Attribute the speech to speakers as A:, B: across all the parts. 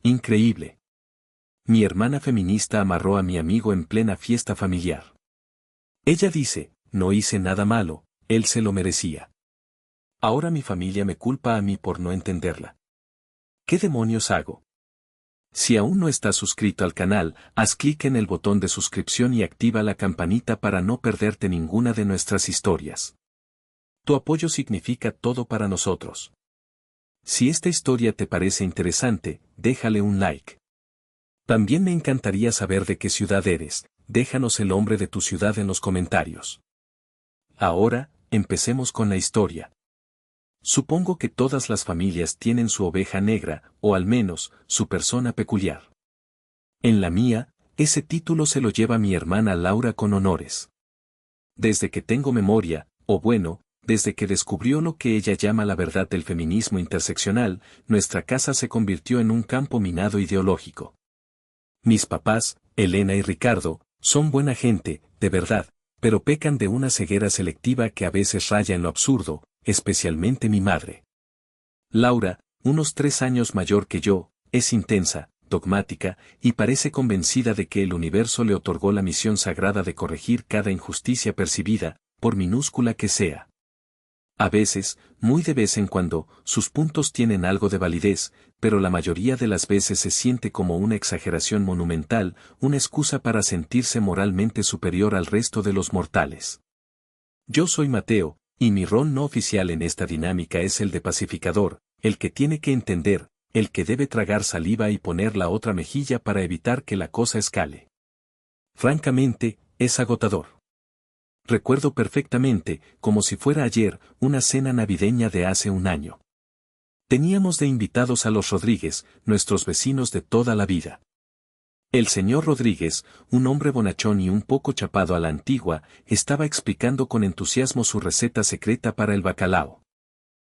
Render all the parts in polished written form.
A: Increíble. Mi hermana feminista amarró a mi amigo en plena fiesta familiar. Ella dice, no hice nada malo, él se lo merecía. Ahora mi familia me culpa a mí por no entenderla. ¿Qué demonios hago? Si aún no estás suscrito al canal, haz clic en el botón de suscripción y activa la campanita para no perderte ninguna de nuestras historias. Tu apoyo significa todo para nosotros. Si esta historia te parece interesante, déjale un like. También me encantaría saber de qué ciudad eres, déjanos el nombre de tu ciudad en los comentarios. Ahora, empecemos con la historia. Supongo que todas las familias tienen su oveja negra, o al menos, su persona peculiar. En la mía, ese título se lo lleva mi hermana Laura con honores. Desde que tengo memoria, o bueno, desde que descubrió lo que ella llama la verdad del feminismo interseccional, nuestra casa se convirtió en un campo minado ideológico. Mis papás, Elena y Ricardo, son buena gente, de verdad, pero pecan de una ceguera selectiva que a veces raya en lo absurdo, especialmente mi madre. Laura, unos 3 años mayor que yo, es intensa, dogmática, y parece convencida de que el universo le otorgó la misión sagrada de corregir cada injusticia percibida, por minúscula que sea. A veces, muy de vez en cuando, sus puntos tienen algo de validez, pero la mayoría de las veces se siente como una exageración monumental, una excusa para sentirse moralmente superior al resto de los mortales. Yo soy Mateo, y mi rol no oficial en esta dinámica es el de pacificador, el que tiene que entender, el que debe tragar saliva y poner la otra mejilla para evitar que la cosa escale. Francamente, es agotador. Recuerdo perfectamente, como si fuera ayer, una cena navideña de hace un año. Teníamos de invitados a los Rodríguez, nuestros vecinos de toda la vida. El señor Rodríguez, un hombre bonachón y un poco chapado a la antigua, estaba explicando con entusiasmo su receta secreta para el bacalao.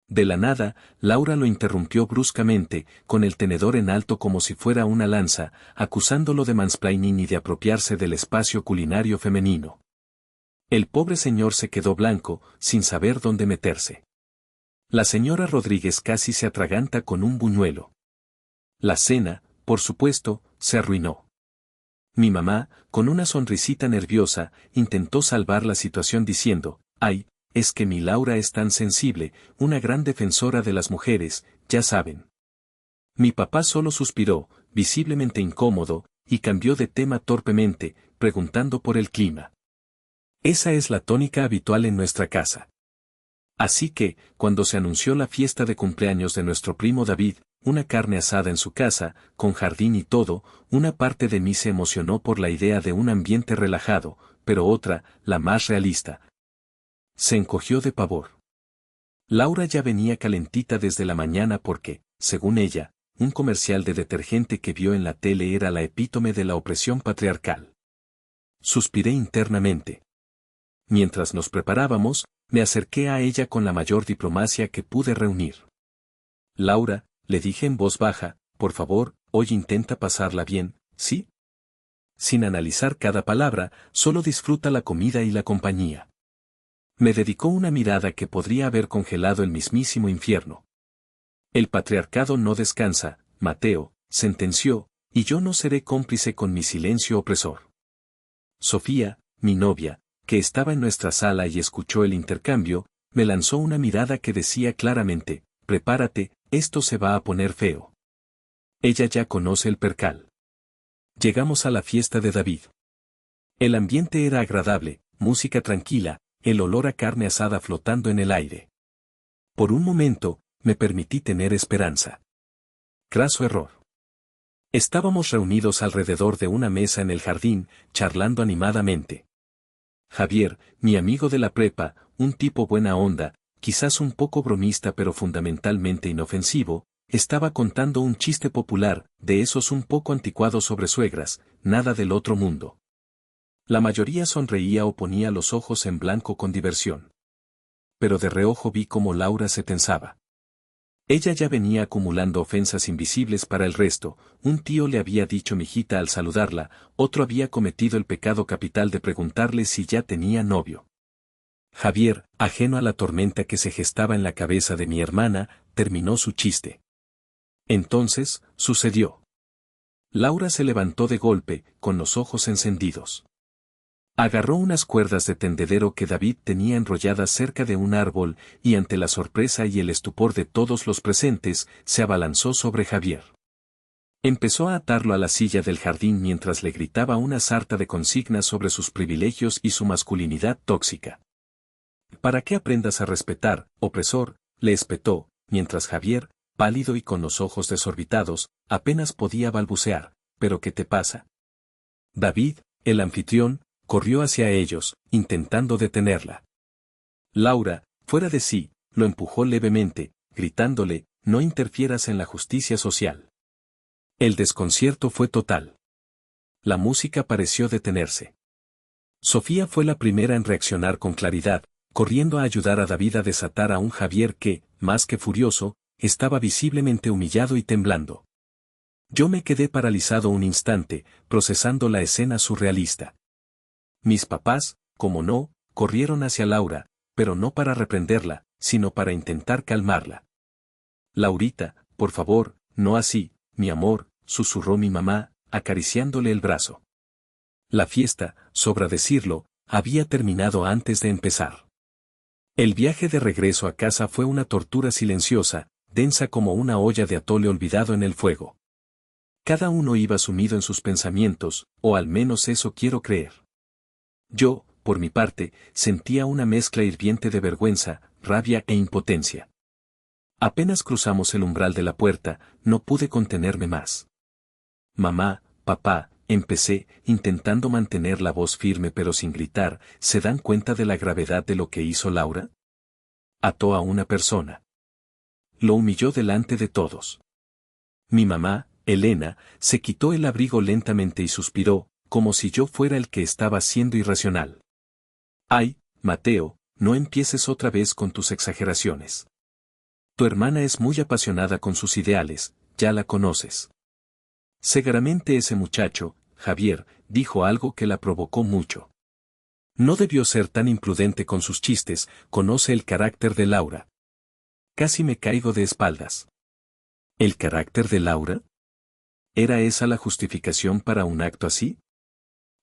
A: De la nada, Laura lo interrumpió bruscamente, con el tenedor en alto como si fuera una lanza, acusándolo de mansplaining y de apropiarse del espacio culinario femenino. El pobre señor se quedó blanco, sin saber dónde meterse. La señora Rodríguez casi se atraganta con un buñuelo. La cena, por supuesto, se arruinó. Mi mamá, con una sonrisita nerviosa, intentó salvar la situación diciendo, «Ay, es que mi Laura es tan sensible, una gran defensora de las mujeres, ya saben». Mi papá solo suspiró, visiblemente incómodo, y cambió de tema torpemente, preguntando por el clima. Esa es la tónica habitual en nuestra casa. Así que, cuando se anunció la fiesta de cumpleaños de nuestro primo David, una carne asada en su casa, con jardín y todo, una parte de mí se emocionó por la idea de un ambiente relajado, pero otra, la más realista, se encogió de pavor. Laura ya venía calentita desde la mañana porque, según ella, un comercial de detergente que vio en la tele era la epítome de la opresión patriarcal. Suspiré internamente. Mientras nos preparábamos, me acerqué a ella con la mayor diplomacia que pude reunir. Laura, le dije en voz baja, por favor, hoy intenta pasarla bien, ¿sí? Sin analizar cada palabra, solo disfruta la comida y la compañía. Me dedicó una mirada que podría haber congelado el mismísimo infierno. El patriarcado no descansa, Mateo, sentenció, y yo no seré cómplice con mi silencio opresor. Sofía, mi novia, que estaba en nuestra sala y escuchó el intercambio, me lanzó una mirada que decía claramente, prepárate, esto se va a poner feo. Ella ya conoce el percal. Llegamos a la fiesta de David. El ambiente era agradable, música tranquila, el olor a carne asada flotando en el aire. Por un momento, me permití tener esperanza. Craso error. Estábamos reunidos alrededor de una mesa en el jardín, charlando animadamente. Javier, mi amigo de la prepa, un tipo buena onda, quizás un poco bromista pero fundamentalmente inofensivo, estaba contando un chiste popular, de esos un poco anticuados sobre suegras, nada del otro mundo. La mayoría sonreía o ponía los ojos en blanco con diversión. Pero de reojo vi cómo Laura se tensaba. Ella ya venía acumulando ofensas invisibles para el resto, un tío le había dicho mijita al saludarla, otro había cometido el pecado capital de preguntarle si ya tenía novio. Javier, ajeno a la tormenta que se gestaba en la cabeza de mi hermana, terminó su chiste. Entonces, sucedió. Laura se levantó de golpe, con los ojos encendidos. Agarró unas cuerdas de tendedero que David tenía enrolladas cerca de un árbol, y ante la sorpresa y el estupor de todos los presentes, se abalanzó sobre Javier. Empezó a atarlo a la silla del jardín mientras le gritaba una sarta de consignas sobre sus privilegios y su masculinidad tóxica. «Para que aprendas a respetar, opresor», le espetó, mientras Javier, pálido y con los ojos desorbitados, apenas podía balbucear. «¿Pero qué te pasa?». David, el anfitrión, corrió hacia ellos, intentando detenerla. Laura, fuera de sí, lo empujó levemente, gritándole: «No interfieras en la justicia social». El desconcierto fue total. La música pareció detenerse. Sofía fue la primera en reaccionar con claridad, corriendo a ayudar a David a desatar a un Javier que, más que furioso, estaba visiblemente humillado y temblando. Yo me quedé paralizado un instante, procesando la escena surrealista. Mis papás, como no, corrieron hacia Laura, pero no para reprenderla, sino para intentar calmarla. «Laurita, por favor, no así, mi amor», susurró mi mamá, acariciándole el brazo. La fiesta, sobra decirlo, había terminado antes de empezar. El viaje de regreso a casa fue una tortura silenciosa, densa como una olla de atole olvidado en el fuego. Cada uno iba sumido en sus pensamientos, o al menos eso quiero creer. Yo, por mi parte, sentía una mezcla hirviente de vergüenza, rabia e impotencia. Apenas cruzamos el umbral de la puerta, no pude contenerme más. «Mamá, papá», empecé, intentando mantener la voz firme pero sin gritar. «¿Se dan cuenta de la gravedad de lo que hizo Laura? Ató a una persona. Lo humilló delante de todos». Mi mamá, Elena, se quitó el abrigo lentamente y suspiró, como si yo fuera el que estaba siendo irracional. «Ay, Mateo, no empieces otra vez con tus exageraciones. Tu hermana es muy apasionada con sus ideales, ya la conoces». Seguramente ese muchacho, Javier, dijo algo que la provocó mucho. No debió ser tan imprudente con sus chistes. Conoce el carácter de Laura. Casi me caigo de espaldas. ¿El carácter de Laura? ¿Era esa la justificación para un acto así?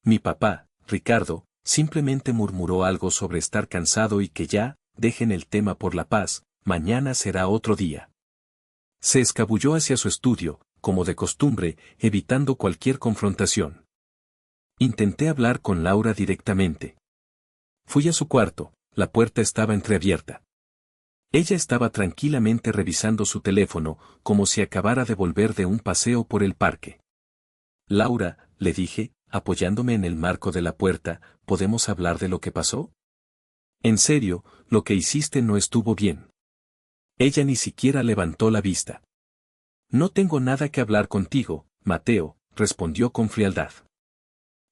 A: Mi papá, Ricardo, simplemente murmuró algo sobre estar cansado y que ya, dejen el tema por la paz, mañana será otro día. Se escabulló hacia su estudio, como de costumbre, evitando cualquier confrontación. Intenté hablar con Laura directamente. Fui a su cuarto, la puerta estaba entreabierta. Ella estaba tranquilamente revisando su teléfono, como si acabara de volver de un paseo por el parque. «Laura», le dije, apoyándome en el marco de la puerta, «¿podemos hablar de lo que pasó? En serio, lo que hiciste no estuvo bien». Ella ni siquiera levantó la vista. «No tengo nada que hablar contigo, Mateo», respondió con frialdad.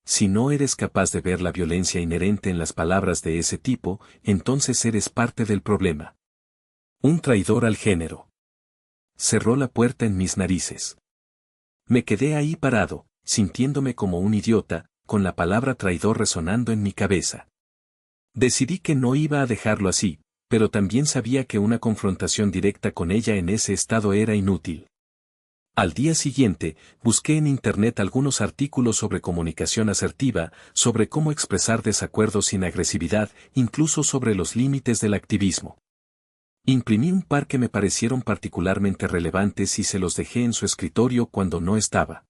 A: «Si no eres capaz de ver la violencia inherente en las palabras de ese tipo, entonces eres parte del problema. Un traidor al género». Cerró la puerta en mis narices. Me quedé ahí parado, sintiéndome como un idiota, con la palabra traidor resonando en mi cabeza. Decidí que no iba a dejarlo así, pero también sabía que una confrontación directa con ella en ese estado era inútil. Al día siguiente, busqué en Internet algunos artículos sobre comunicación asertiva, sobre cómo expresar desacuerdos sin agresividad, incluso sobre los límites del activismo. Imprimí un par que me parecieron particularmente relevantes y se los dejé en su escritorio cuando no estaba.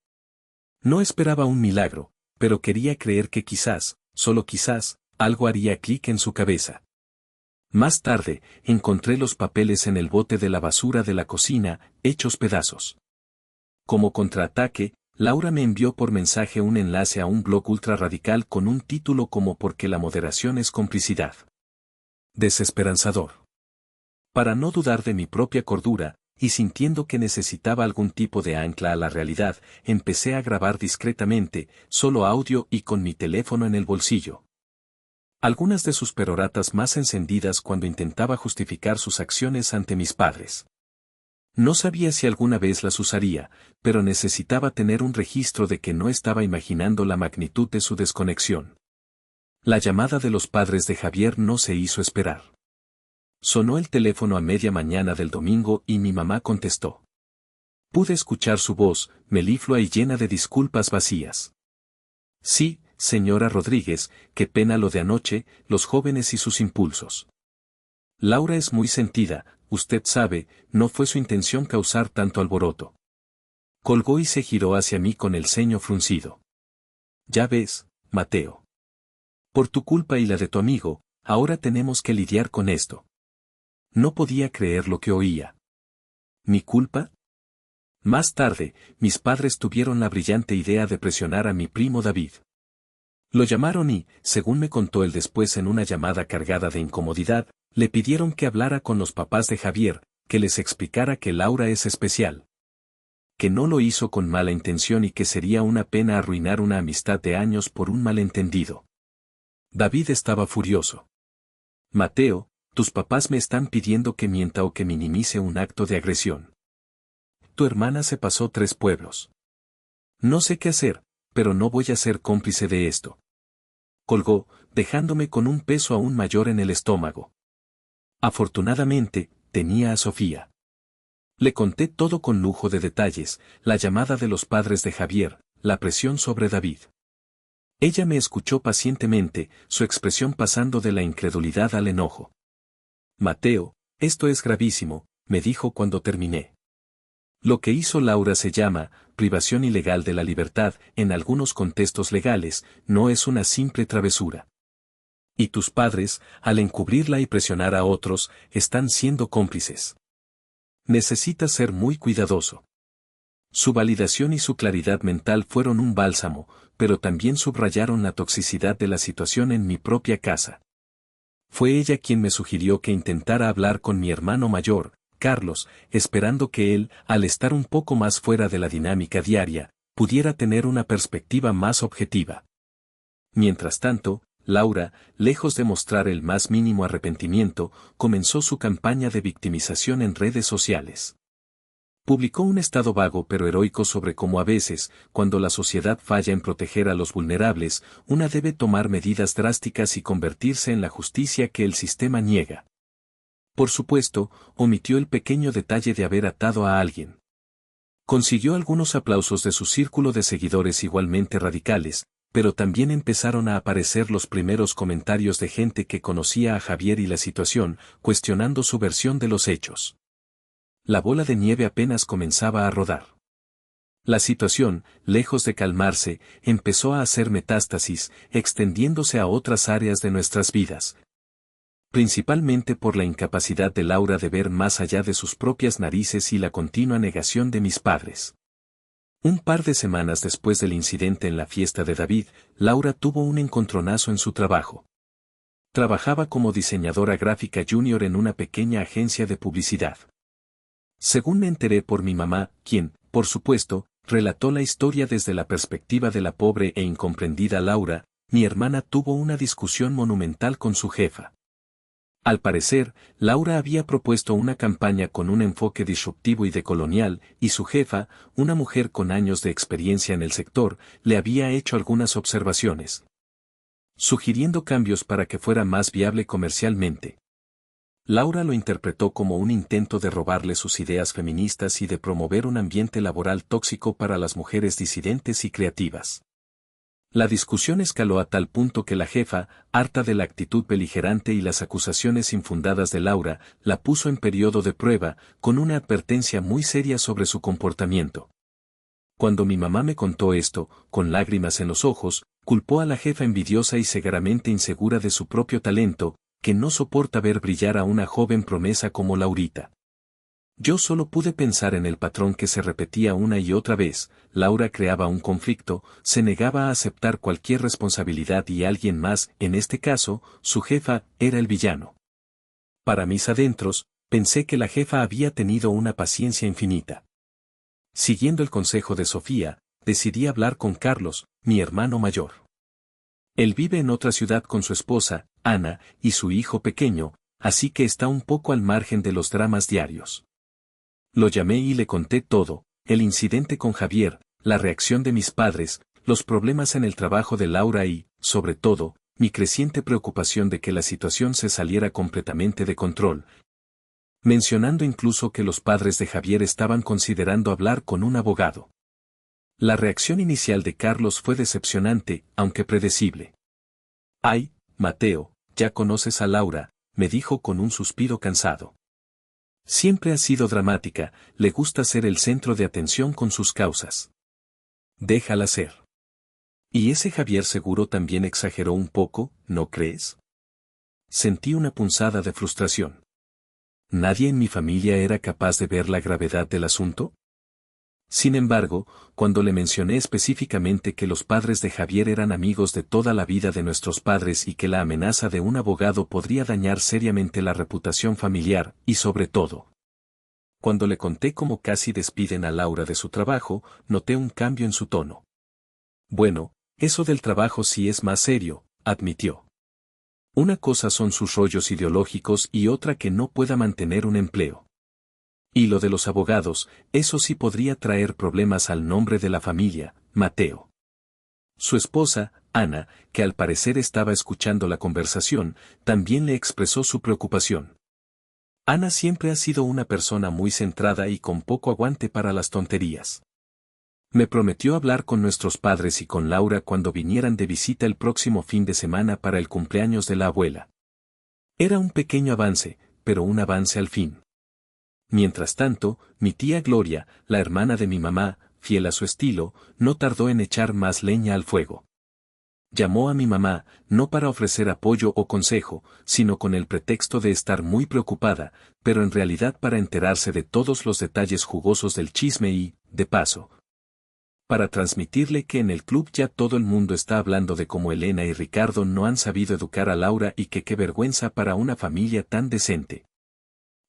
A: No esperaba un milagro, pero quería creer que quizás, solo quizás, algo haría clic en su cabeza. Más tarde, encontré los papeles en el bote de la basura de la cocina, hechos pedazos. Como contraataque, Laura me envió por mensaje un enlace a un blog ultra radical con un título como «Porque la moderación es complicidad». Desesperanzador. Para no dudar de mi propia cordura, y sintiendo que necesitaba algún tipo de ancla a la realidad, empecé a grabar discretamente, solo audio y con mi teléfono en el bolsillo. Algunas de sus peroratas más encendidas cuando intentaba justificar sus acciones ante mis padres. No sabía si alguna vez las usaría, pero necesitaba tener un registro de que no estaba imaginando la magnitud de su desconexión. La llamada de los padres de Javier no se hizo esperar. Sonó el teléfono a media mañana del domingo y mi mamá contestó. Pude escuchar su voz, meliflua y llena de disculpas vacías. Sí, señora Rodríguez, qué pena lo de anoche, los jóvenes y sus impulsos. Laura es muy sentida, usted sabe, no fue su intención causar tanto alboroto. Colgó y se giró hacia mí con el ceño fruncido. Ya ves, Mateo. Por tu culpa y la de tu amigo, ahora tenemos que lidiar con esto. No podía creer lo que oía. ¿Mi culpa? Más tarde, mis padres tuvieron la brillante idea de presionar a mi primo David. Lo llamaron y, según me contó él después en una llamada cargada de incomodidad, le pidieron que hablara con los papás de Javier, que les explicara que Laura es especial. Que no lo hizo con mala intención y que sería una pena arruinar una amistad de años por un malentendido. David estaba furioso. Mateo, tus papás me están pidiendo que mienta o que minimice un acto de agresión. Tu hermana se pasó 3 pueblos. No sé qué hacer, pero no voy a ser cómplice de esto. Colgó, dejándome con un peso aún mayor en el estómago. Afortunadamente, tenía a Sofía. Le conté todo con lujo de detalles, la llamada de los padres de Javier, la presión sobre David. Ella me escuchó pacientemente, su expresión pasando de la incredulidad al enojo. Mateo, esto es gravísimo, me dijo cuando terminé. Lo que hizo Laura se llama privación ilegal de la libertad, en algunos contextos legales, no es una simple travesura. Y tus padres, al encubrirla y presionar a otros, están siendo cómplices. Necesitas ser muy cuidadoso. Su validación y su claridad mental fueron un bálsamo, pero también subrayaron la toxicidad de la situación en mi propia casa. Fue ella quien me sugirió que intentara hablar con mi hermano mayor, Carlos, esperando que él, al estar un poco más fuera de la dinámica diaria, pudiera tener una perspectiva más objetiva. Mientras tanto, Laura, lejos de mostrar el más mínimo arrepentimiento, comenzó su campaña de victimización en redes sociales. Publicó un estado vago pero heroico sobre cómo a veces, cuando la sociedad falla en proteger a los vulnerables, una debe tomar medidas drásticas y convertirse en la justicia que el sistema niega. Por supuesto, omitió el pequeño detalle de haber atado a alguien. Consiguió algunos aplausos de su círculo de seguidores igualmente radicales, pero también empezaron a aparecer los primeros comentarios de gente que conocía a Javier y la situación, cuestionando su versión de los hechos. La bola de nieve apenas comenzaba a rodar. La situación, lejos de calmarse, empezó a hacer metástasis, extendiéndose a otras áreas de nuestras vidas. Principalmente por la incapacidad de Laura de ver más allá de sus propias narices y la continua negación de mis padres. Un par de semanas después del incidente en la fiesta de David, Laura tuvo un encontronazo en su trabajo. Trabajaba como diseñadora gráfica junior en una pequeña agencia de publicidad. Según me enteré por mi mamá, quien, por supuesto, relató la historia desde la perspectiva de la pobre e incomprendida Laura, mi hermana tuvo una discusión monumental con su jefa. Al parecer, Laura había propuesto una campaña con un enfoque disruptivo y decolonial, y su jefa, una mujer con años de experiencia en el sector, le había hecho algunas observaciones, sugiriendo cambios para que fuera más viable comercialmente. Laura lo interpretó como un intento de robarle sus ideas feministas y de promover un ambiente laboral tóxico para las mujeres disidentes y creativas. La discusión escaló a tal punto que la jefa, harta de la actitud beligerante y las acusaciones infundadas de Laura, la puso en periodo de prueba, con una advertencia muy seria sobre su comportamiento. Cuando mi mamá me contó esto, con lágrimas en los ojos, culpó a la jefa envidiosa y cegaramente insegura de su propio talento, que no soporta ver brillar a una joven promesa como Laurita. Yo solo pude pensar en el patrón que se repetía una y otra vez. Laura creaba un conflicto, se negaba a aceptar cualquier responsabilidad y alguien más, en este caso, su jefa, era el villano. Para mis adentros, pensé que la jefa había tenido una paciencia infinita. Siguiendo el consejo de Sofía, decidí hablar con Carlos, mi hermano mayor. Él vive en otra ciudad con su esposa, Ana, y su hijo pequeño, así que está un poco al margen de los dramas diarios. Lo llamé y le conté todo, el incidente con Javier, la reacción de mis padres, los problemas en el trabajo de Laura y, sobre todo, mi creciente preocupación de que la situación se saliera completamente de control. mencionando incluso que los padres de Javier estaban considerando hablar con un abogado. La reacción inicial de Carlos fue decepcionante, aunque predecible. «Ay, Mateo, ya conoces a Laura», me dijo con un suspiro cansado. Siempre ha sido dramática, le gusta ser el centro de atención con sus causas. Déjala ser. Y ese Javier seguro también exageró un poco, ¿no crees? Sentí una punzada de frustración. ¿Nadie en mi familia era capaz de ver la gravedad del asunto? Sin embargo, cuando le mencioné específicamente que los padres de Javier eran amigos de toda la vida de nuestros padres y que la amenaza de un abogado podría dañar seriamente la reputación familiar, y sobre todo, cuando le conté cómo casi despiden a Laura de su trabajo, noté un cambio en su tono. Bueno, eso del trabajo sí es más serio, admitió. Una cosa son sus rollos ideológicos y otra que no pueda mantener un empleo. Y lo de los abogados, eso sí podría traer problemas al nombre de la familia, Mateo. Su esposa, Ana, que al parecer estaba escuchando la conversación, también le expresó su preocupación. Ana siempre ha sido una persona muy centrada y con poco aguante para las tonterías. Me prometió hablar con nuestros padres y con Laura cuando vinieran de visita el próximo fin de semana para el cumpleaños de la abuela. Era un pequeño avance, pero un avance al fin. Mientras tanto, mi tía Gloria, la hermana de mi mamá, fiel a su estilo, no tardó en echar más leña al fuego. Llamó a mi mamá, no para ofrecer apoyo o consejo, sino con el pretexto de estar muy preocupada, pero en realidad para enterarse de todos los detalles jugosos del chisme y, de paso, para transmitirle que en el club ya todo el mundo está hablando de cómo Elena y Ricardo no han sabido educar a Laura y que qué vergüenza para una familia tan decente.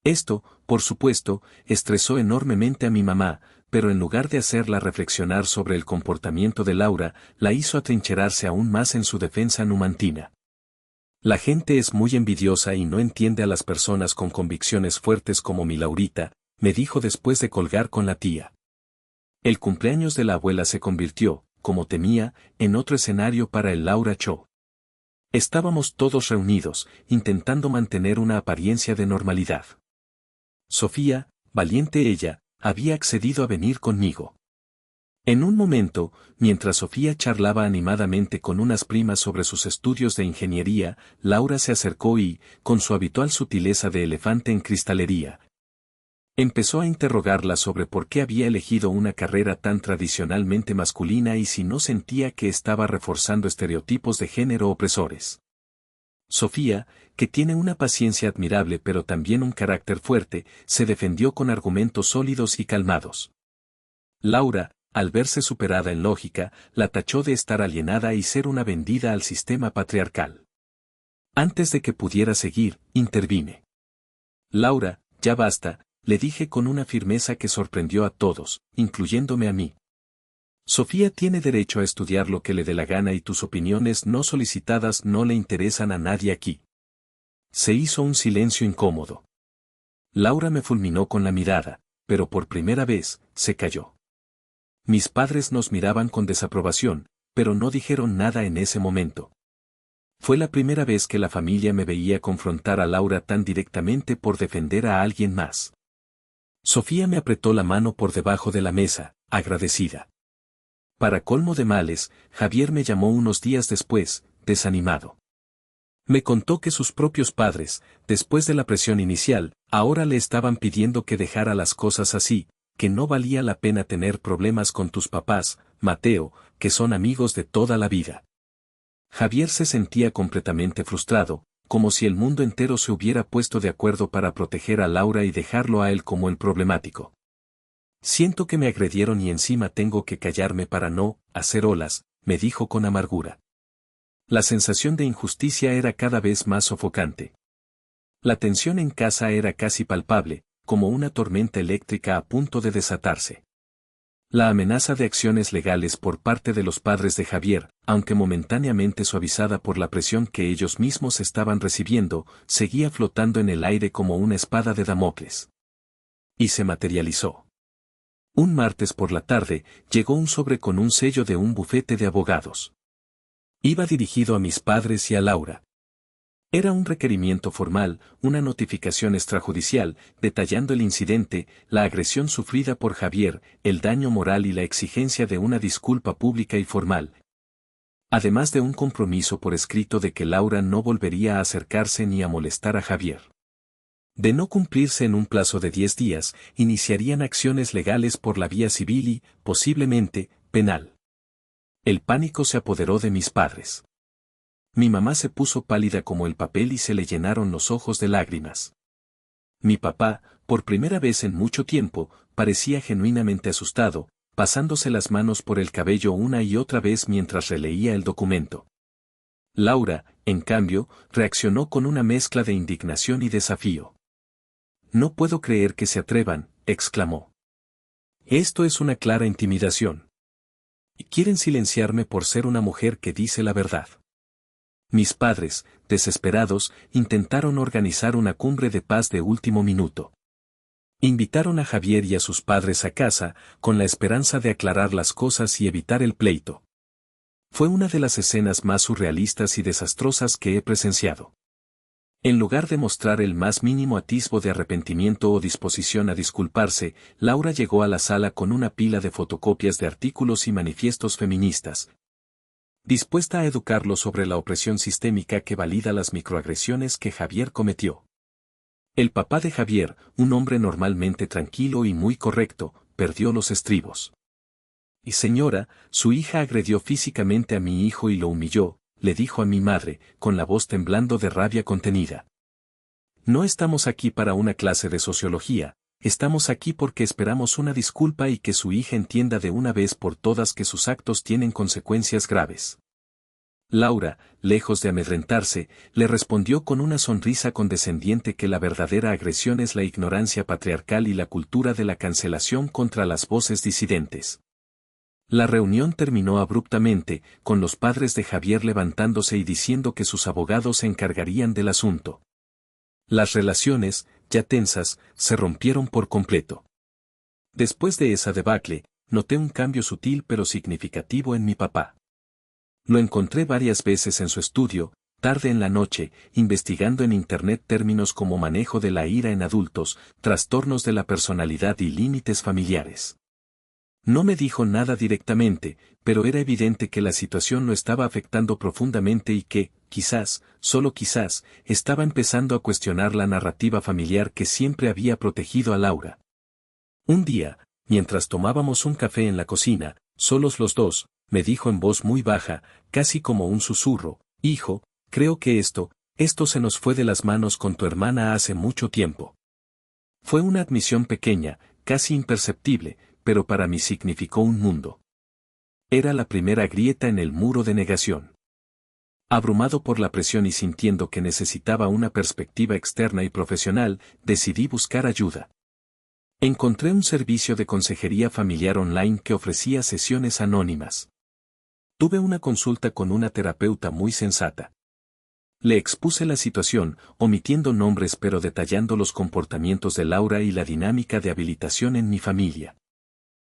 A: Esto, por supuesto, estresó enormemente a mi mamá, pero en lugar de hacerla reflexionar sobre el comportamiento de Laura, la hizo atrincherarse aún más en su defensa numantina. La gente es muy envidiosa y no entiende a las personas con convicciones fuertes como mi Laurita, me dijo después de colgar con la tía. El cumpleaños de la abuela se convirtió, como temía, en otro escenario para el Laura Show. Estábamos todos reunidos, intentando mantener una apariencia de normalidad. Sofía, valiente ella, había accedido a venir conmigo. En un momento, mientras Sofía charlaba animadamente con unas primas sobre sus estudios de ingeniería, Laura se acercó y, con su habitual sutileza de elefante en cristalería, empezó a interrogarla sobre por qué había elegido una carrera tan tradicionalmente masculina y si no sentía que estaba reforzando estereotipos de género opresores. Sofía, que tiene una paciencia admirable pero también un carácter fuerte, se defendió con argumentos sólidos y calmados. Laura, al verse superada en lógica, la tachó de estar alienada y ser una vendida al sistema patriarcal. Antes de que pudiera seguir, intervine. Laura, ya basta, le dije con una firmeza que sorprendió a todos, incluyéndome a mí. Sofía tiene derecho a estudiar lo que le dé la gana y tus opiniones no solicitadas no le interesan a nadie aquí. Se hizo un silencio incómodo. Laura me fulminó con la mirada, pero por primera vez, se calló. Mis padres nos miraban con desaprobación, pero no dijeron nada en ese momento. Fue la primera vez que la familia me veía confrontar a Laura tan directamente por defender a alguien más. Sofía me apretó la mano por debajo de la mesa, agradecida. Para colmo de males, Javier me llamó unos días después, desanimado. Me contó que sus propios padres, después de la presión inicial, ahora le estaban pidiendo que dejara las cosas así, que no valía la pena tener problemas con tus papás, Mateo, que son amigos de toda la vida. Javier se sentía completamente frustrado, como si el mundo entero se hubiera puesto de acuerdo para proteger a Laura y dejarlo a él como el problemático. Siento que me agredieron y encima tengo que callarme para no hacer olas, me dijo con amargura. La sensación de injusticia era cada vez más sofocante. La tensión en casa era casi palpable, como una tormenta eléctrica a punto de desatarse. La amenaza de acciones legales por parte de los padres de Javier, aunque momentáneamente suavizada por la presión que ellos mismos estaban recibiendo, seguía flotando en el aire como una espada de Damocles. Y se materializó. Un martes por la tarde, llegó un sobre con un sello de un bufete de abogados. Iba dirigido a mis padres y a Laura. Era un requerimiento formal, una notificación extrajudicial, detallando el incidente, la agresión sufrida por Javier, el daño moral y la exigencia de una disculpa pública y formal. Además de un compromiso por escrito de que Laura no volvería a acercarse ni a molestar a Javier. De no cumplirse en un plazo de 10 días, iniciarían acciones legales por la vía civil y, posiblemente, penal. El pánico se apoderó de mis padres. Mi mamá se puso pálida como el papel y se le llenaron los ojos de lágrimas. Mi papá, por primera vez en mucho tiempo, parecía genuinamente asustado, pasándose las manos por el cabello una y otra vez mientras releía el documento. Laura, en cambio, reaccionó con una mezcla de indignación y desafío. «No puedo creer que se atrevan», exclamó. «Esto es una clara intimidación. Y quieren silenciarme por ser una mujer que dice la verdad». Mis padres, desesperados, intentaron organizar una cumbre de paz de último minuto. Invitaron a Javier y a sus padres a casa, con la esperanza de aclarar las cosas y evitar el pleito. Fue una de las escenas más surrealistas y desastrosas que he presenciado. En lugar de mostrar el más mínimo atisbo de arrepentimiento o disposición a disculparse, Laura llegó a la sala con una pila de fotocopias de artículos y manifiestos feministas, dispuesta a educarlo sobre la opresión sistémica que valida las microagresiones que Javier cometió. El papá de Javier, un hombre normalmente tranquilo y muy correcto, perdió los estribos. «Y señora, su hija agredió físicamente a mi hijo y lo humilló», le dijo a mi madre, con la voz temblando de rabia contenida. «No estamos aquí para una clase de sociología, estamos aquí porque esperamos una disculpa y que su hija entienda de una vez por todas que sus actos tienen consecuencias graves». Laura, lejos de amedrentarse, le respondió con una sonrisa condescendiente que la verdadera agresión es la ignorancia patriarcal y la cultura de la cancelación contra las voces disidentes. La reunión terminó abruptamente, con los padres de Javier levantándose y diciendo que sus abogados se encargarían del asunto. Las relaciones, ya tensas, se rompieron por completo. Después de esa debacle, noté un cambio sutil pero significativo en mi papá. Lo encontré varias veces en su estudio, tarde en la noche, investigando en Internet términos como manejo de la ira en adultos, trastornos de la personalidad y límites familiares. No me dijo nada directamente, pero era evidente que la situación lo estaba afectando profundamente y que, quizás, solo quizás, estaba empezando a cuestionar la narrativa familiar que siempre había protegido a Laura. Un día, mientras tomábamos un café en la cocina, solos los dos, me dijo en voz muy baja, casi como un susurro: «Hijo, creo que esto se nos fue de las manos con tu hermana hace mucho tiempo». Fue una admisión pequeña, casi imperceptible, pero para mí significó un mundo. Era la primera grieta en el muro de negación. Abrumado por la presión y sintiendo que necesitaba una perspectiva externa y profesional, decidí buscar ayuda. Encontré un servicio de consejería familiar online que ofrecía sesiones anónimas. Tuve una consulta con una terapeuta muy sensata. Le expuse la situación, omitiendo nombres pero detallando los comportamientos de Laura y la dinámica de habilitación en mi familia.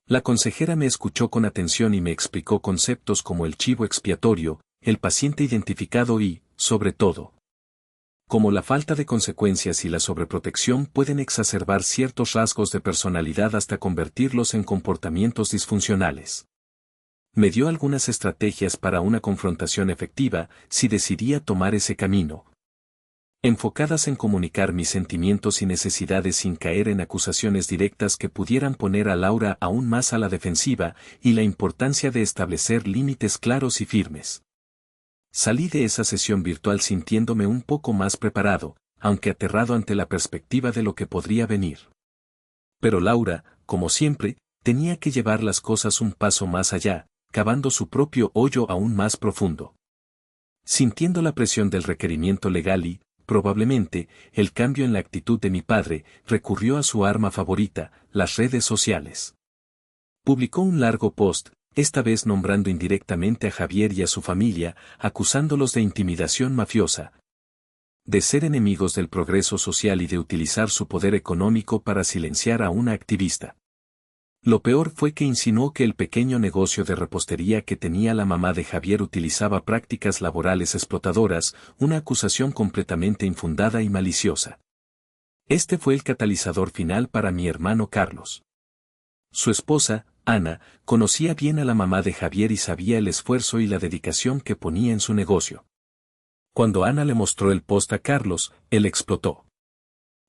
A: La consejera me escuchó con atención y me explicó conceptos como el chivo expiatorio, el paciente identificado y, sobre todo, cómo la falta de consecuencias y la sobreprotección pueden exacerbar ciertos rasgos de personalidad hasta convertirlos en comportamientos disfuncionales. Me dio algunas estrategias para una confrontación efectiva si decidía tomar ese camino, enfocadas en comunicar mis sentimientos y necesidades sin caer en acusaciones directas que pudieran poner a Laura aún más a la defensiva, y la importancia de establecer límites claros y firmes. Salí de esa sesión virtual sintiéndome un poco más preparado, aunque aterrado ante la perspectiva de lo que podría venir. Pero Laura, como siempre, tenía que llevar las cosas un paso más allá, cavando su propio hoyo aún más profundo. Sintiendo la presión del requerimiento legal y, probablemente, el cambio en la actitud de mi padre, recurrió a su arma favorita, las redes sociales. Publicó un largo post, esta vez nombrando indirectamente a Javier y a su familia, acusándolos de intimidación mafiosa, de ser enemigos del progreso social y de utilizar su poder económico para silenciar a una activista. Lo peor fue que insinuó que el pequeño negocio de repostería que tenía la mamá de Javier utilizaba prácticas laborales explotadoras, una acusación completamente infundada y maliciosa. Este fue el catalizador final para mi hermano Carlos. Su esposa, Ana, conocía bien a la mamá de Javier y sabía el esfuerzo y la dedicación que ponía en su negocio. Cuando Ana le mostró el post a Carlos, él explotó.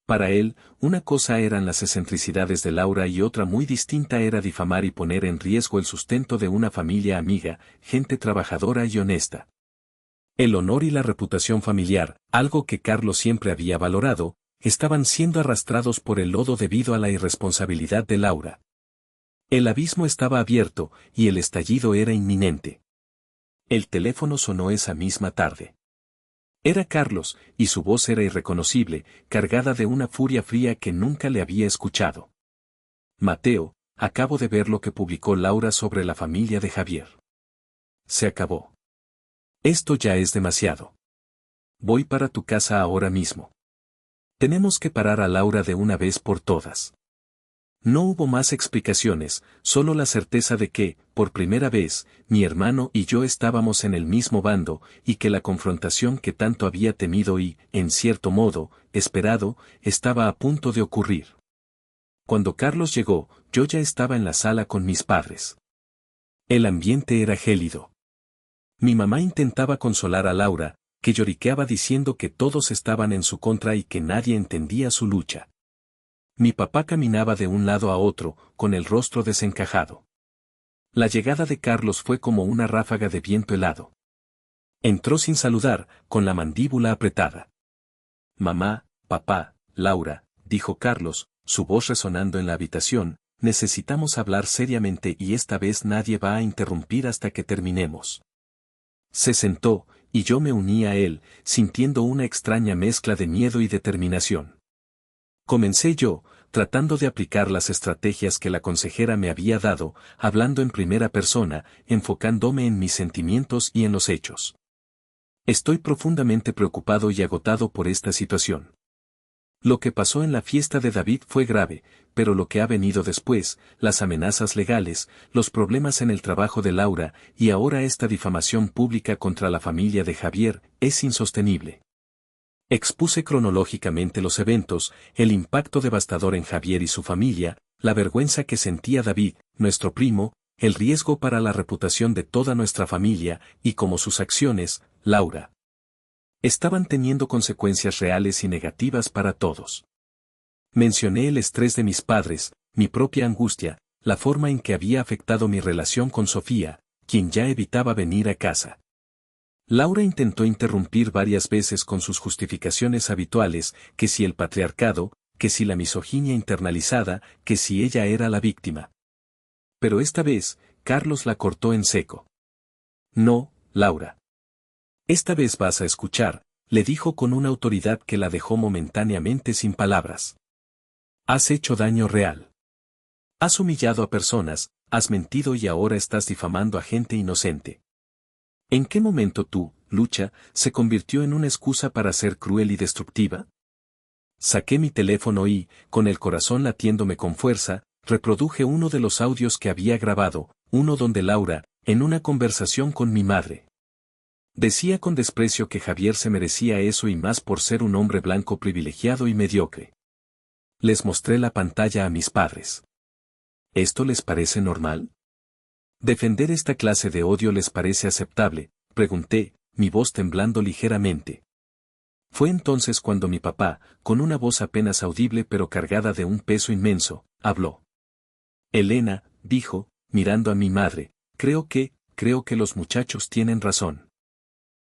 A: Para él, una cosa eran las excentricidades de Laura y otra muy distinta era difamar y poner en riesgo el sustento de una familia amiga, gente trabajadora y honesta. El honor y la reputación familiar, algo que Carlos siempre había valorado, estaban siendo arrastrados por el lodo debido a la irresponsabilidad de Laura. El abismo estaba abierto, y el estallido era inminente. El teléfono sonó esa misma tarde. Era Carlos, y su voz era irreconocible, cargada de una furia fría que nunca le había escuchado. Mateo, acabo de ver lo que publicó Laura sobre la familia de Javier. Se acabó. Esto ya es demasiado. Voy para tu casa ahora mismo. Tenemos que parar a Laura de una vez por todas. No hubo más explicaciones, solo la certeza de que, por primera vez, mi hermano y yo estábamos en el mismo bando, y que la confrontación que tanto había temido y, en cierto modo, esperado, estaba a punto de ocurrir. Cuando Carlos llegó, yo ya estaba en la sala con mis padres. El ambiente era gélido. Mi mamá intentaba consolar a Laura, que lloriqueaba diciendo que todos estaban en su contra y que nadie entendía su lucha. Mi papá caminaba de un lado a otro, con el rostro desencajado. La llegada de Carlos fue como una ráfaga de viento helado. Entró sin saludar, con la mandíbula apretada. Mamá, papá, Laura, dijo Carlos, su voz resonando en la habitación, necesitamos hablar seriamente y esta vez nadie va a interrumpir hasta que terminemos. Se sentó, y yo me uní a él, sintiendo una extraña mezcla de miedo y determinación. Comencé yo, tratando de aplicar las estrategias que la consejera me había dado, hablando en primera persona, enfocándome en mis sentimientos y en los hechos. Estoy profundamente preocupado y agotado por esta situación. Lo que pasó en la fiesta de David fue grave, pero lo que ha venido después, las amenazas legales, los problemas en el trabajo de Laura, y ahora esta difamación pública contra la familia de Javier, es insostenible. Expuse cronológicamente los eventos, el impacto devastador en Javier y su familia, la vergüenza que sentía David, nuestro primo, el riesgo para la reputación de toda nuestra familia, y cómo sus acciones, Laura, estaban teniendo consecuencias reales y negativas para todos. Mencioné el estrés de mis padres, mi propia angustia, la forma en que había afectado mi relación con Sofía, quien ya evitaba venir a casa. Laura intentó interrumpir varias veces con sus justificaciones habituales, que si el patriarcado, que si la misoginia internalizada, que si ella era la víctima. Pero esta vez, Carlos la cortó en seco. No, Laura. Esta vez vas a escuchar, le dijo con una autoridad que la dejó momentáneamente sin palabras. Has hecho daño real. Has humillado a personas, has mentido y ahora estás difamando a gente inocente. ¿En qué momento tu lucha se convirtió en una excusa para ser cruel y destructiva? Saqué mi teléfono y, con el corazón latiéndome con fuerza, reproduje uno de los audios que había grabado, uno donde Laura, en una conversación con mi madre, decía con desprecio que Javier se merecía eso y más por ser un hombre blanco privilegiado y mediocre. Les mostré la pantalla a mis padres. ¿Esto les parece normal? ¿Defender esta clase de odio les parece aceptable?, pregunté, mi voz temblando ligeramente. Fue entonces cuando mi papá, con una voz apenas audible pero cargada de un peso inmenso, habló. Elena, dijo, mirando a mi madre, creo que los muchachos tienen razón.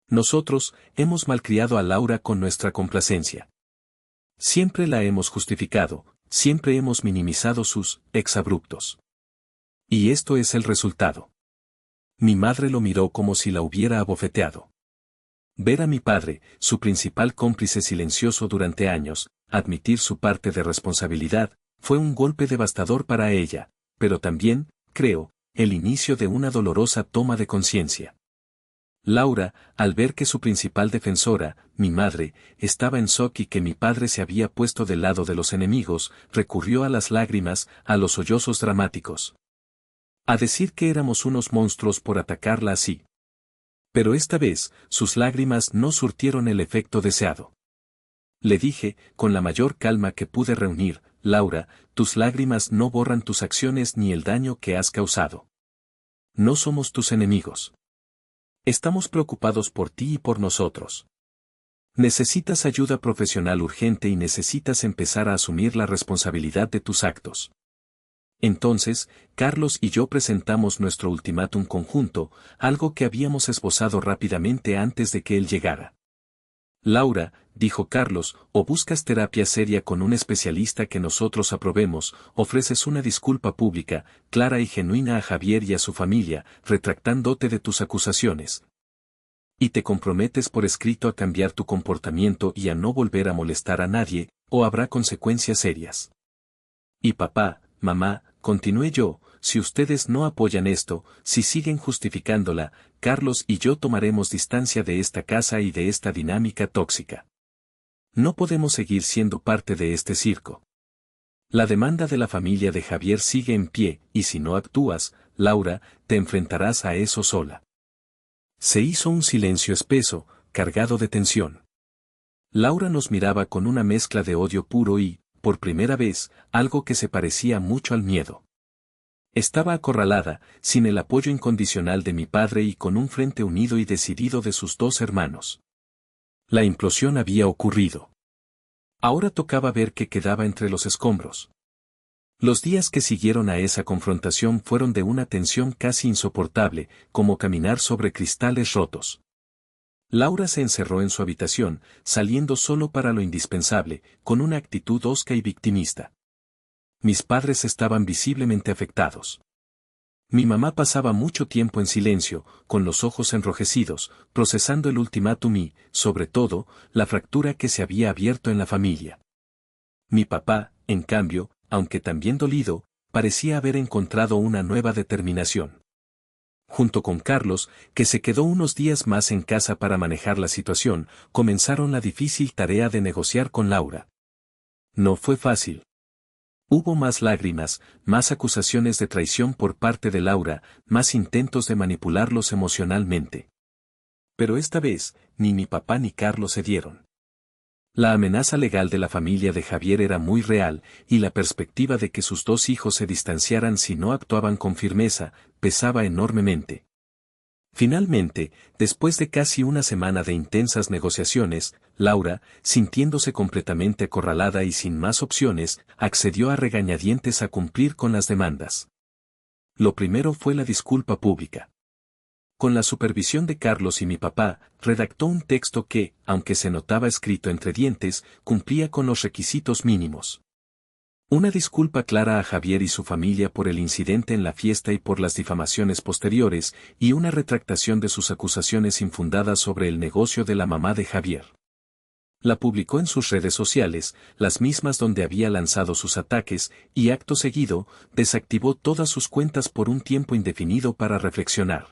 A: Nosotros, hemos malcriado a Laura con nuestra complacencia. Siempre la hemos justificado, siempre hemos minimizado sus exabruptos. Y esto es el resultado. Mi madre lo miró como si la hubiera abofeteado. Ver a mi padre, su principal cómplice silencioso durante años, admitir su parte de responsabilidad, fue un golpe devastador para ella, pero también, creo, el inicio de una dolorosa toma de conciencia. Laura, al ver que su principal defensora, mi madre, estaba en shock y que mi padre se había puesto del lado de los enemigos, recurrió a las lágrimas, a los sollozos dramáticos. A decir que éramos unos monstruos por atacarla así. Pero esta vez, sus lágrimas no surtieron el efecto deseado. Le dije, con la mayor calma que pude reunir, Laura, tus lágrimas no borran tus acciones ni el daño que has causado. No somos tus enemigos. Estamos preocupados por ti y por nosotros. Necesitas ayuda profesional urgente y necesitas empezar a asumir la responsabilidad de tus actos. Entonces, Carlos y yo presentamos nuestro ultimátum conjunto, algo que habíamos esbozado rápidamente antes de que él llegara. Laura, dijo Carlos, o buscas terapia seria con un especialista que nosotros aprobemos, ofreces una disculpa pública, clara y genuina a Javier y a su familia, retractándote de tus acusaciones. Y te comprometes por escrito a cambiar tu comportamiento y a no volver a molestar a nadie, o habrá consecuencias serias. Y papá, mamá, continué yo, si ustedes no apoyan esto, si siguen justificándola, Carlos y yo tomaremos distancia de esta casa y de esta dinámica tóxica. No podemos seguir siendo parte de este circo. La demanda de la familia de Javier sigue en pie, y si no actúas, Laura, te enfrentarás a eso sola. Se hizo un silencio espeso, cargado de tensión. Laura nos miraba con una mezcla de odio puro y, por primera vez, algo que se parecía mucho al miedo. Estaba acorralada, sin el apoyo incondicional de mi padre y con un frente unido y decidido de sus dos hermanos. La implosión había ocurrido. Ahora tocaba ver qué quedaba entre los escombros. Los días que siguieron a esa confrontación fueron de una tensión casi insoportable, como caminar sobre cristales rotos. Laura se encerró en su habitación, saliendo solo para lo indispensable, con una actitud hosca y victimista. Mis padres estaban visiblemente afectados. Mi mamá pasaba mucho tiempo en silencio, con los ojos enrojecidos, procesando el ultimátum y, sobre todo, la fractura que se había abierto en la familia. Mi papá, en cambio, aunque también dolido, parecía haber encontrado una nueva determinación. Junto con Carlos, que se quedó unos días más en casa para manejar la situación, comenzaron la difícil tarea de negociar con Laura. No fue fácil. Hubo más lágrimas, más acusaciones de traición por parte de Laura, más intentos de manipularlos emocionalmente. Pero esta vez, ni mi papá ni Carlos cedieron. La amenaza legal de la familia de Javier era muy real, y la perspectiva de que sus dos hijos se distanciaran si no actuaban con firmeza, pesaba enormemente. Finalmente, después de casi una semana de intensas negociaciones, Laura, sintiéndose completamente acorralada y sin más opciones, accedió a regañadientes a cumplir con las demandas. Lo primero fue la disculpa pública. Con la supervisión de Carlos y mi papá, redactó un texto que, aunque se notaba escrito entre dientes, cumplía con los requisitos mínimos. Una disculpa clara a Javier y su familia por el incidente en la fiesta y por las difamaciones posteriores, y una retractación de sus acusaciones infundadas sobre el negocio de la mamá de Javier. La publicó en sus redes sociales, las mismas donde había lanzado sus ataques, y acto seguido, desactivó todas sus cuentas por un tiempo indefinido para reflexionar.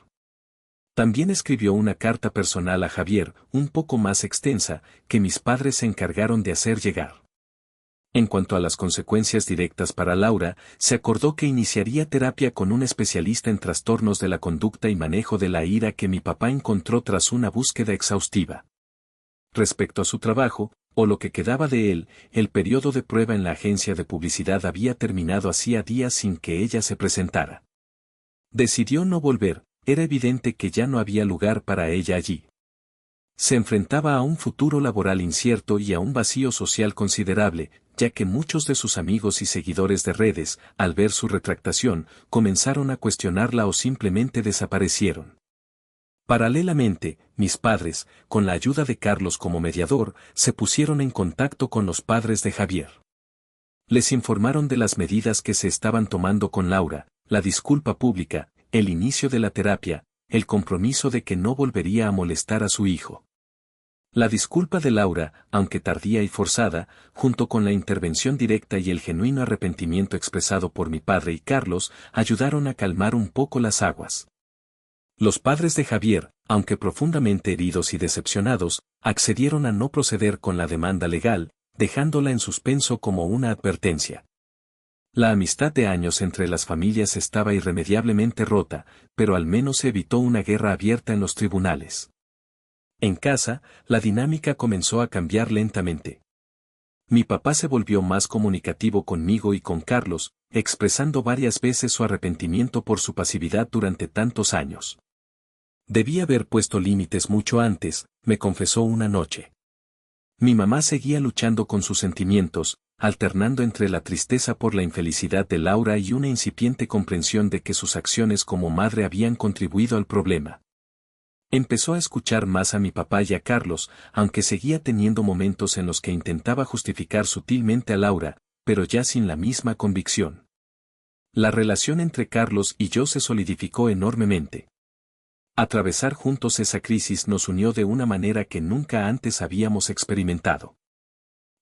A: También escribió una carta personal a Javier, un poco más extensa, que mis padres se encargaron de hacer llegar. En cuanto a las consecuencias directas para Laura, se acordó que iniciaría terapia con un especialista en trastornos de la conducta y manejo de la ira que mi papá encontró tras una búsqueda exhaustiva. Respecto a su trabajo, o lo que quedaba de él, el periodo de prueba en la agencia de publicidad había terminado hacía días sin que ella se presentara. Decidió no volver, era evidente que ya no había lugar para ella allí. Se enfrentaba a un futuro laboral incierto y a un vacío social considerable, ya que muchos de sus amigos y seguidores de redes, al ver su retractación, comenzaron a cuestionarla o simplemente desaparecieron. Paralelamente, mis padres, con la ayuda de Carlos como mediador, se pusieron en contacto con los padres de Javier. Les informaron de las medidas que se estaban tomando con Laura, la disculpa pública, el inicio de la terapia, el compromiso de que no volvería a molestar a su hijo. La disculpa de Laura, aunque tardía y forzada, junto con la intervención directa y el genuino arrepentimiento expresado por mi padre y Carlos, ayudaron a calmar un poco las aguas. Los padres de Javier, aunque profundamente heridos y decepcionados, accedieron a no proceder con la demanda legal, dejándola en suspenso como una advertencia. La amistad de años entre las familias estaba irremediablemente rota, pero al menos se evitó una guerra abierta en los tribunales. En casa, la dinámica comenzó a cambiar lentamente. Mi papá se volvió más comunicativo conmigo y con Carlos, expresando varias veces su arrepentimiento por su pasividad durante tantos años. Debí haber puesto límites mucho antes, me confesó una noche. Mi mamá seguía luchando con sus sentimientos, alternando entre la tristeza por la infelicidad de Laura y una incipiente comprensión de que sus acciones como madre habían contribuido al problema. Empezó a escuchar más a mi papá y a Carlos, aunque seguía teniendo momentos en los que intentaba justificar sutilmente a Laura, pero ya sin la misma convicción. La relación entre Carlos y yo se solidificó enormemente. Atravesar juntos esa crisis nos unió de una manera que nunca antes habíamos experimentado.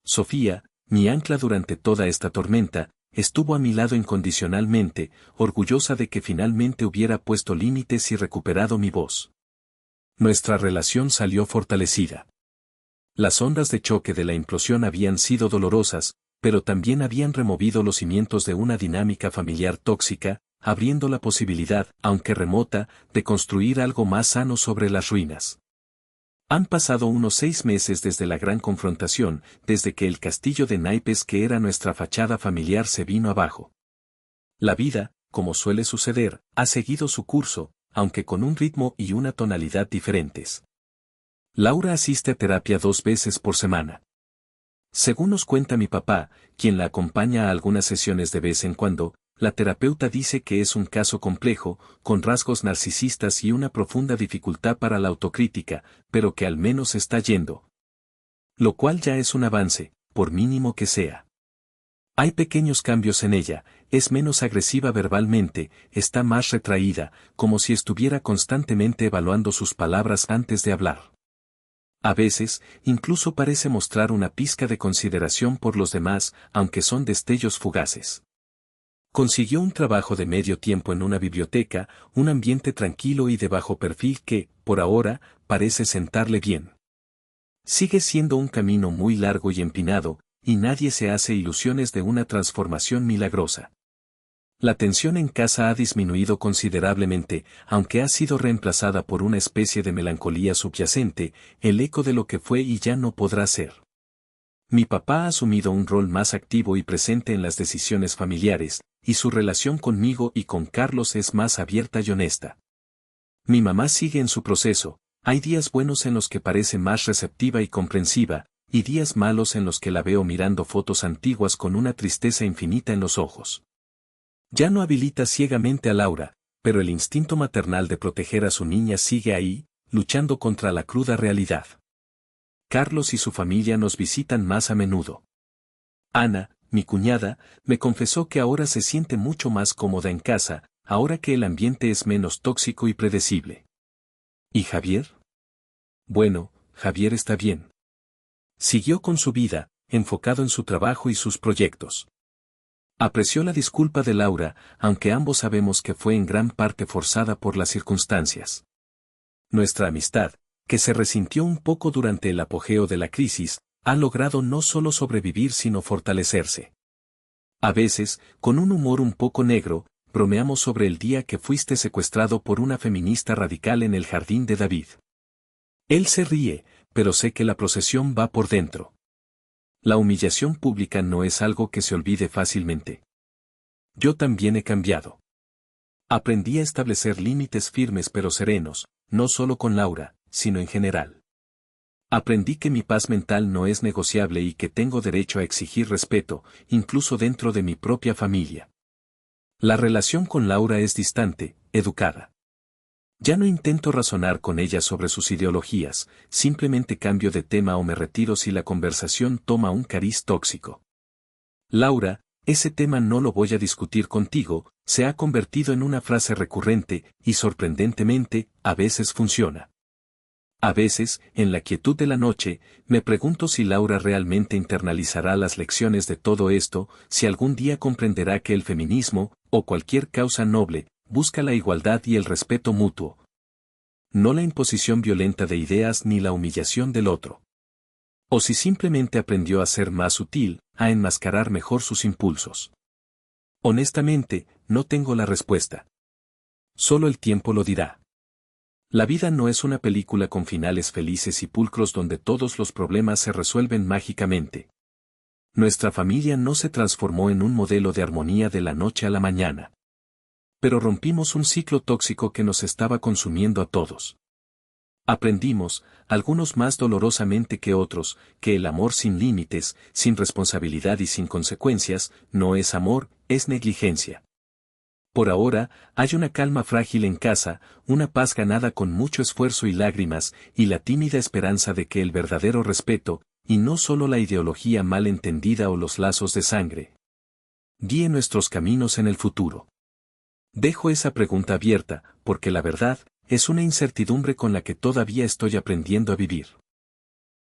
A: Sofía, mi ancla durante toda esta tormenta, estuvo a mi lado incondicionalmente, orgullosa de que finalmente hubiera puesto límites y recuperado mi voz. Nuestra relación salió fortalecida. Las ondas de choque de la implosión habían sido dolorosas, pero también habían removido los cimientos de una dinámica familiar tóxica, abriendo la posibilidad, aunque remota, de construir algo más sano sobre las ruinas. Han pasado unos 6 meses desde la gran confrontación, desde que el castillo de naipes que era nuestra fachada familiar se vino abajo. La vida, como suele suceder, ha seguido su curso, aunque con un ritmo y una tonalidad diferentes. Laura asiste a terapia 2 veces por semana. Según nos cuenta mi papá, quien la acompaña a algunas sesiones de vez en cuando, la terapeuta dice que es un caso complejo, con rasgos narcisistas y una profunda dificultad para la autocrítica, pero que al menos está yendo. Lo cual ya es un avance, por mínimo que sea. Hay pequeños cambios en ella, es menos agresiva verbalmente, está más retraída, como si estuviera constantemente evaluando sus palabras antes de hablar. A veces, incluso parece mostrar una pizca de consideración por los demás, aunque son destellos fugaces. Consiguió un trabajo de medio tiempo en una biblioteca, un ambiente tranquilo y de bajo perfil que, por ahora, parece sentarle bien. Sigue siendo un camino muy largo y empinado, y nadie se hace ilusiones de una transformación milagrosa. La tensión en casa ha disminuido considerablemente, aunque ha sido reemplazada por una especie de melancolía subyacente, el eco de lo que fue y ya no podrá ser. Mi papá ha asumido un rol más activo y presente en las decisiones familiares, y su relación conmigo y con Carlos es más abierta y honesta. Mi mamá sigue en su proceso, hay días buenos en los que parece más receptiva y comprensiva, y días malos en los que la veo mirando fotos antiguas con una tristeza infinita en los ojos. Ya no habilita ciegamente a Laura, pero el instinto maternal de proteger a su niña sigue ahí, luchando contra la cruda realidad. Carlos y su familia nos visitan más a menudo. Ana, mi cuñada, me confesó que ahora se siente mucho más cómoda en casa, ahora que el ambiente es menos tóxico y predecible. ¿Y Javier? Bueno, Javier está bien. Siguió con su vida, enfocado en su trabajo y sus proyectos. Apreció la disculpa de Laura, aunque ambos sabemos que fue en gran parte forzada por las circunstancias. Nuestra amistad, que se resintió un poco durante el apogeo de la crisis, ha logrado no solo sobrevivir sino fortalecerse. A veces, con un humor un poco negro, bromeamos sobre el día que fuiste secuestrado por una feminista radical en el jardín de David. Él se ríe, pero sé que la procesión va por dentro. La humillación pública no es algo que se olvide fácilmente. Yo también he cambiado. Aprendí a establecer límites firmes pero serenos, no solo con Laura, sino en general. Aprendí que mi paz mental no es negociable y que tengo derecho a exigir respeto, incluso dentro de mi propia familia. La relación con Laura es distante, educada. Ya no intento razonar con ella sobre sus ideologías, simplemente cambio de tema o me retiro si la conversación toma un cariz tóxico. Laura, ese tema no lo voy a discutir contigo, se ha convertido en una frase recurrente, y sorprendentemente, a veces funciona. A veces, en la quietud de la noche, me pregunto si Laura realmente internalizará las lecciones de todo esto, si algún día comprenderá que el feminismo, o cualquier causa noble, busca la igualdad y el respeto mutuo, no la imposición violenta de ideas ni la humillación del otro. O si simplemente aprendió a ser más sutil, a enmascarar mejor sus impulsos. Honestamente, no tengo la respuesta. Solo el tiempo lo dirá. La vida no es una película con finales felices y pulcros donde todos los problemas se resuelven mágicamente. Nuestra familia no se transformó en un modelo de armonía de la noche a la mañana. Pero rompimos un ciclo tóxico que nos estaba consumiendo a todos. Aprendimos, algunos más dolorosamente que otros, que el amor sin límites, sin responsabilidad y sin consecuencias, no es amor, es negligencia. Por ahora, hay una calma frágil en casa, una paz ganada con mucho esfuerzo y lágrimas, y la tímida esperanza de que el verdadero respeto, y no solo la ideología mal entendida o los lazos de sangre, guíe nuestros caminos en el futuro. Dejo esa pregunta abierta, porque la verdad, es una incertidumbre con la que todavía estoy aprendiendo a vivir.